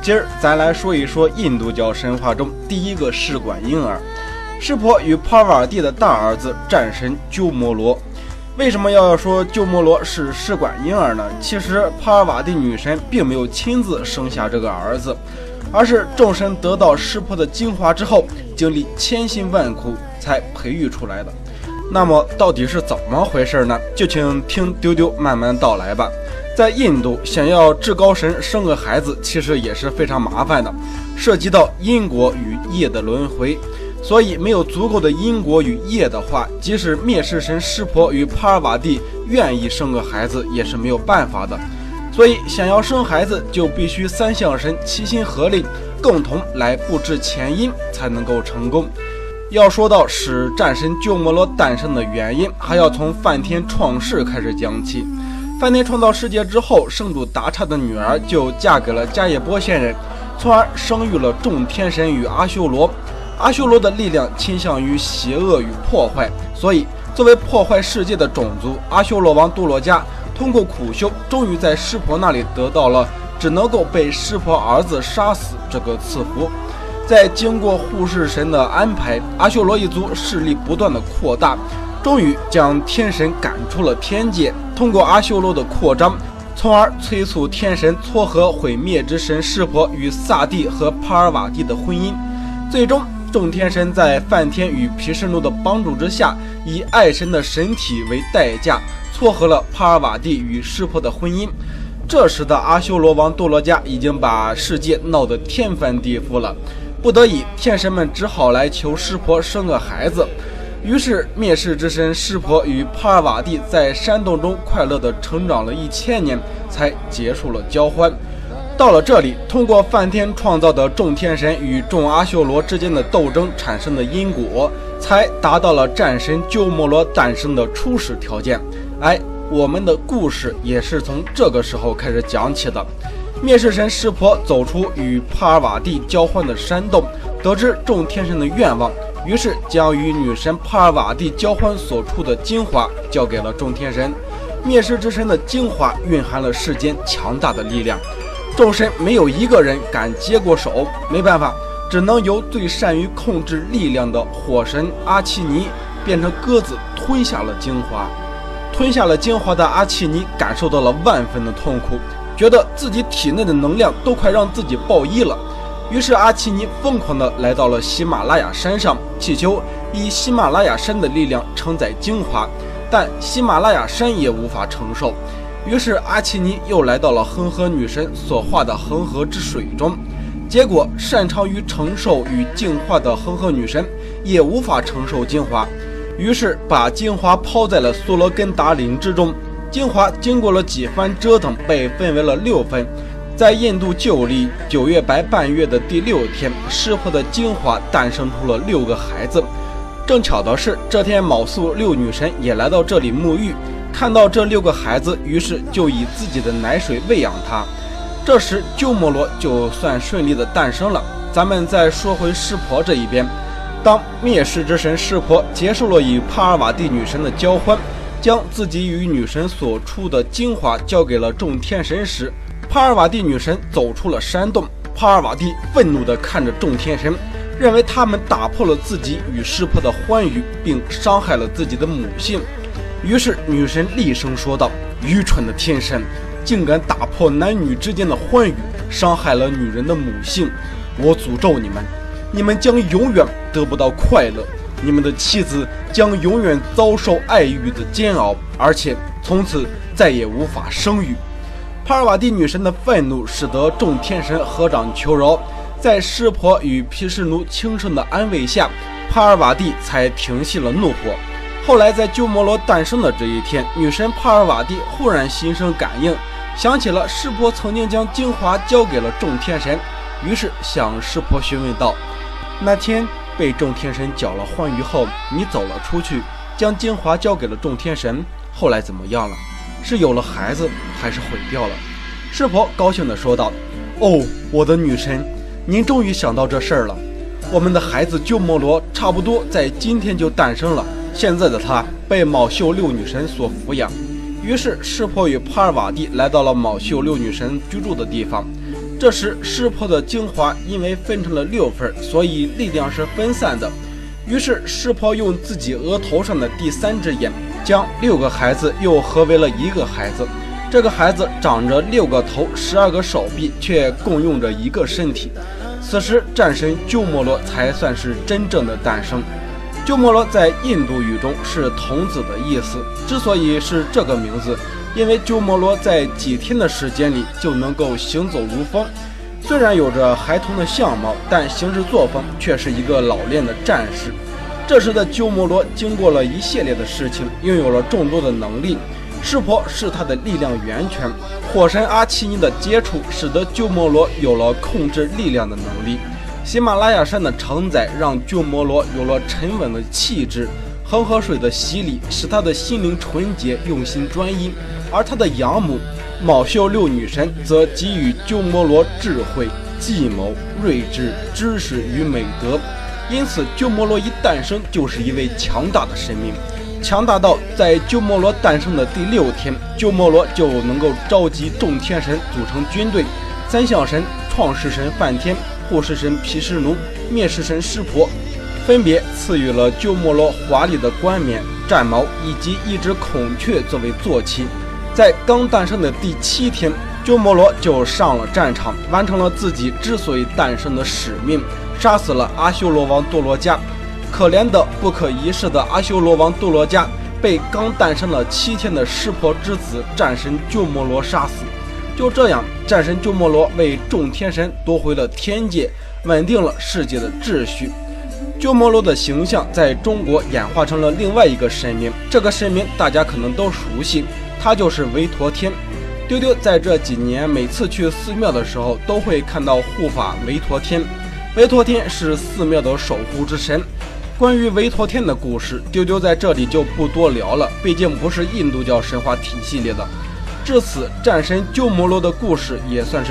今儿咱来说一说印度教神话中第一个试管婴儿湿婆与帕尔瓦蒂的大儿子战神鸠摩罗。为什么要说鸠摩罗是试管婴儿呢？其实帕尔瓦蒂女神并没有亲自生下这个儿子，而是众神得到湿婆的精华之后，经历千辛万苦才培育出来的。那么到底是怎么回事呢？就请听丢丢慢慢道来吧。在印度，想要至高神生个孩子，其实也是非常麻烦的，涉及到因果与业的轮回。所以没有足够的因果与业的话，即使灭世神湿婆与帕尔瓦蒂愿意生个孩子，也是没有办法的。所以想要生孩子，就必须三相神齐心合力，共同来布置前因，才能够成功。要说到使战神鸠摩罗诞生的原因，还要从梵天创世开始讲起。梵天创造世界之后，圣主达刹的女儿就嫁给了迦叶波仙人，从而生育了众天神与阿修罗。阿修罗的力量倾向于邪恶与破坏，所以作为破坏世界的种族，阿修罗王杜洛迦通过苦修，终于在湿婆那里得到了只能够被湿婆儿子杀死这个赐福。在经过护世神的安排，阿修罗一族势力不断的扩大，终于将天神赶出了天界。通过阿修罗的扩张，从而催促天神撮合毁灭之神湿婆与萨蒂和帕尔瓦蒂的婚姻。最终众天神在梵天与毗湿奴的帮助之下，以爱神的神体为代价，撮合了帕尔瓦蒂与湿婆的婚姻。这时的阿修罗王杜洛迦已经把世界闹得天翻地覆了，不得已天神们只好来求湿婆生个孩子。于是灭世之神湿婆与帕尔瓦蒂在山洞中快乐地成长了1000年，才结束了交欢。到了这里，通过梵天创造的众天神与众阿修罗之间的斗争产生的因果，才达到了战神鸠摩罗诞生的初始条件。我们的故事也是从这个时候开始讲起的。灭世神湿婆走出与帕尔瓦蒂交欢的山洞，得知众天神的愿望，于是将与女神帕尔瓦蒂交欢所出的精华交给了众天神。灭世之神的精华蕴含了世间强大的力量，众神没有一个人敢接过手，没办法，只能由最善于控制力量的火神阿契尼变成鸽子吞下了精华。吞下了精华的阿契尼感受到了万分的痛苦，觉得自己体内的能量都快让自己爆衣了。于是阿契尼疯狂地来到了喜马拉雅山上，祈求以喜马拉雅山的力量承载精华，但喜马拉雅山也无法承受。于是阿契尼又来到了恒河女神所化的恒河之水中，结果擅长于承受与净化的恒河女神也无法承受精华，于是把精华抛在了苏罗根达林之中。精华经过了几番折腾，被分为了6份。在印度旧历9月白半月的第6天，湿婆的精华诞生出了6个孩子。正巧的是，这天卯宿6女神也来到这里沐浴，看到这6个孩子，于是就以自己的奶水喂养他。这时鸠摩罗就算顺利的诞生了。咱们再说回湿婆这一边，当灭世之神湿婆结束了与帕尔瓦蒂女神的交欢，将自己与女神所出的精华交给了众天神时，帕尔瓦蒂女神走出了山洞。帕尔瓦蒂愤怒地看着众天神，认为他们打破了自己与湿婆的欢愉，并伤害了自己的母性。于是女神厉声说道：愚蠢的天神，竟敢打破男女之间的欢愉，伤害了女人的母性！我诅咒你们，你们将永远得不到快乐，你们的妻子将永远遭受爱欲的煎熬，而且从此再也无法生育。帕尔瓦蒂女神的愤怒使得众天神合掌求饶，在湿婆与毗湿奴轻声的安慰下，帕尔瓦蒂才停息了怒火。后来在鸠摩罗诞生的这一天，女神帕尔瓦蒂忽然心生感应，想起了湿婆曾经将精华交给了众天神，于是向湿婆询问道：那天被众天神搅了欢愉后，你走了出去，将精华交给了众天神，后来怎么样了？是有了孩子，还是毁掉了？湿婆高兴地说道：哦，我的女神，您终于想到这事儿了。我们的孩子鸠摩罗差不多在今天就诞生了，现在的他被卯宿6女神所抚养。于是湿婆与帕尔瓦蒂来到了卯宿6女神居住的地方。这时湿婆的精华因为分成了6份，所以力量是分散的。于是湿婆用自己额头上的第3只眼，将6个孩子又合为了1个孩子。这个孩子长着6个头、12个手臂，却共用着1个身体。此时战神鸠摩罗才算是真正的诞生。鸠摩罗在印度语中是童子的意思，之所以是这个名字，因为鸠摩罗在几天的时间里就能够行走如风。虽然有着孩童的相貌，但行事作风却是一个老练的战士。这时的鸠摩罗经过了一系列的事情，拥有了众多的能力。湿婆是他的力量源泉，火神阿契尼的接触使得鸠摩罗有了控制力量的能力。喜马拉雅山的承载让鸠摩罗有了沉稳的气质，恒河水的洗礼使他的心灵纯洁，用心专一。而他的养母卯宿六女神则给予鸠摩罗智慧、计谋、睿智、知识与美德，因此鸠摩罗一诞生就是一位强大的神明，强大到在鸠摩罗诞生的第6天，鸠摩罗就能够召集众天神组成军队，三相神、创世神梵天、护世神毗湿奴、灭世神湿婆，分别赐予了鸠摩罗华丽的冠冕、战矛以及一只孔雀作为坐骑。在刚诞生的第7天，鸠摩罗就上了战场，完成了自己之所以诞生的使命，杀死了阿修罗王多罗迦。可怜的不可一世的阿修罗王多罗迦被刚诞生了7天的湿婆之子战神鸠摩罗杀死。就这样，战神鸠摩罗为众天神夺回了天界，稳定了世界的秩序。鸠摩罗的形象在中国演化成了另外一个神明，这个神明大家可能都熟悉，他就是韦陀天。丢丢在这几年每次去寺庙的时候，都会看到护法韦陀天。韦陀天是寺庙的守护之神。关于韦陀天的故事，丢丢在这里就不多聊了，毕竟不是印度教神话体系列的。至此，战神鸠摩罗的故事也算是